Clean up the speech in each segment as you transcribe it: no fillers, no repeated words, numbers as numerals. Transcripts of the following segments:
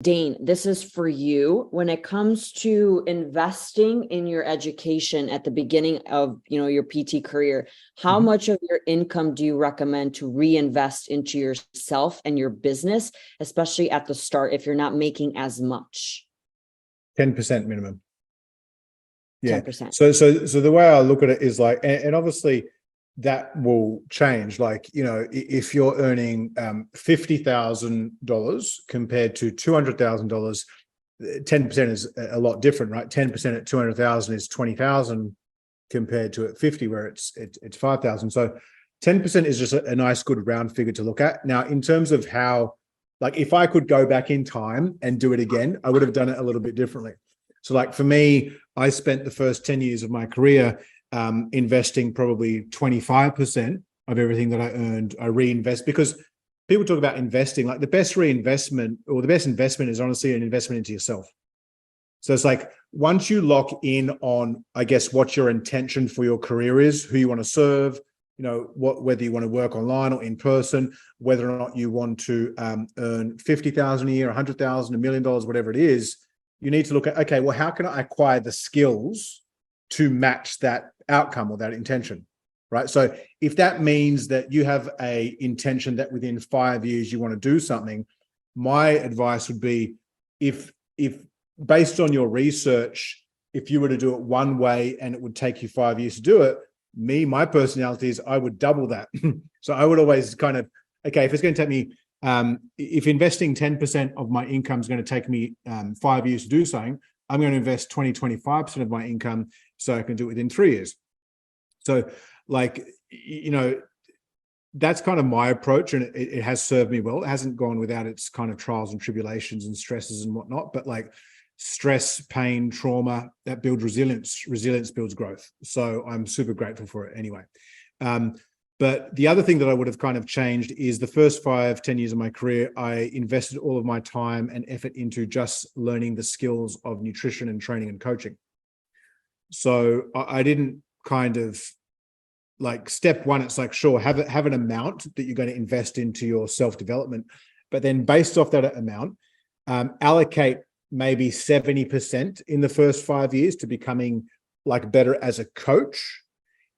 Daine, this is for you. When it comes to investing in your education at the beginning of, your PT career, how much of your income do you recommend to reinvest into yourself and your business, especially at the start if you're not making as much? 10% minimum. Yeah. 10%. So the way I look at it is like, and obviously that will change. Like, if you're earning $50,000 compared to $200,000, 10% is a lot different, right? 10% at 200,000 is 20,000 compared to at 50, where it's 5,000. So 10% is just a nice, good round figure to look at. Now, in terms of how, like, if I could go back in time and do it again, I would have done it a little bit differently. So like for me, I spent the first 10 years of my career investing probably 25% of everything that I earned. I reinvest, because people talk about investing, like the best reinvestment or the best investment is honestly an investment into yourself. So it's like, once you lock in on, I guess, what your intention for your career is, who you want to serve, whether you want to work online or in person, whether or not you want to earn 50,000 a year, 100,000, $1 million, whatever it is, you need to look at, okay, well, how can I acquire the skills to match that outcome or that intention, right? So if that means that you have a intention that within 5 years you want to do something, my advice would be, if based on your research, if you were to do it one way and it would take you 5 years to do it, my personality is I would double that. So I would always kind of, okay, if it's going to take me, if investing 10% of my income is going to take me 5 years to do something, I'm going to invest 25% of my income so I can do it within 3 years. So like, that's kind of my approach, and it has served me well. It hasn't gone without its kind of trials and tribulations and stresses and whatnot, but like stress, pain, trauma, that builds resilience. Resilience builds growth. So I'm super grateful for it anyway. But the other thing that I would have kind of changed is the first 5-10 years of my career, I invested all of my time and effort into just learning the skills of nutrition and training and coaching. So I didn't kind of, like, step one, it's like, sure, have an amount that you're going to invest into your self-development, but then based off that amount, allocate maybe 70% in the first 5 years to becoming like better as a coach.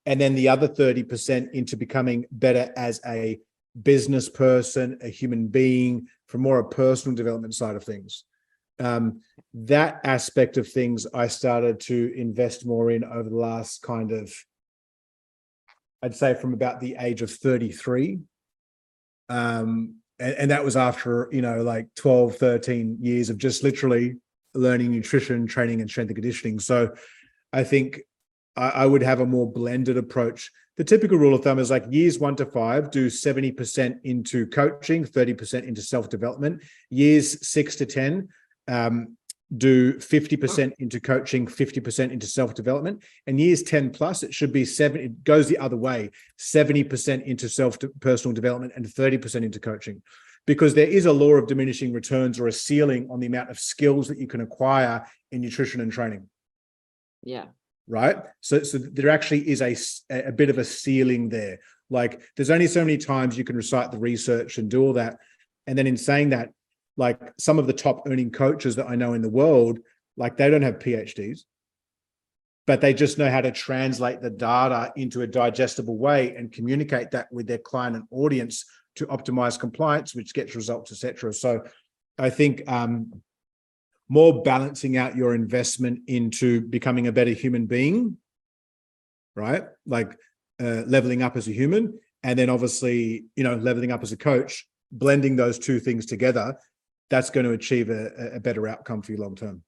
And then the other 30% into becoming better as a business person, a human being, from more a personal development side of things. That aspect of things I started to invest more in over the last kind of, I'd say from about the age of 33. And that was after, like 12, 13 years of just literally learning nutrition, training, and strength and conditioning. So I think I would have a more blended approach. The typical rule of thumb is like years 1 to 5, do 70% into coaching, 30% into self-development. Years 6 to 10, do 50% into coaching, 50% into self-development. And years 10 plus, it should be it goes the other way, 70% into personal development and 30% into coaching. Because there is a law of diminishing returns, or a ceiling on the amount of skills that you can acquire in nutrition and training. Yeah. Right. So there actually is a bit of a ceiling there. Like, there's only so many times you can recite the research and do all that. And then in saying that, like, some of the top earning coaches that I know in the world, like, they don't have PhDs, but they just know how to translate the data into a digestible way and communicate that with their client and audience to optimize compliance, which gets results, etc. So I think more balancing out your investment into becoming a better human being, right? Like leveling up as a human, and then obviously, leveling up as a coach, blending those two things together, that's going to achieve a better outcome for you long term.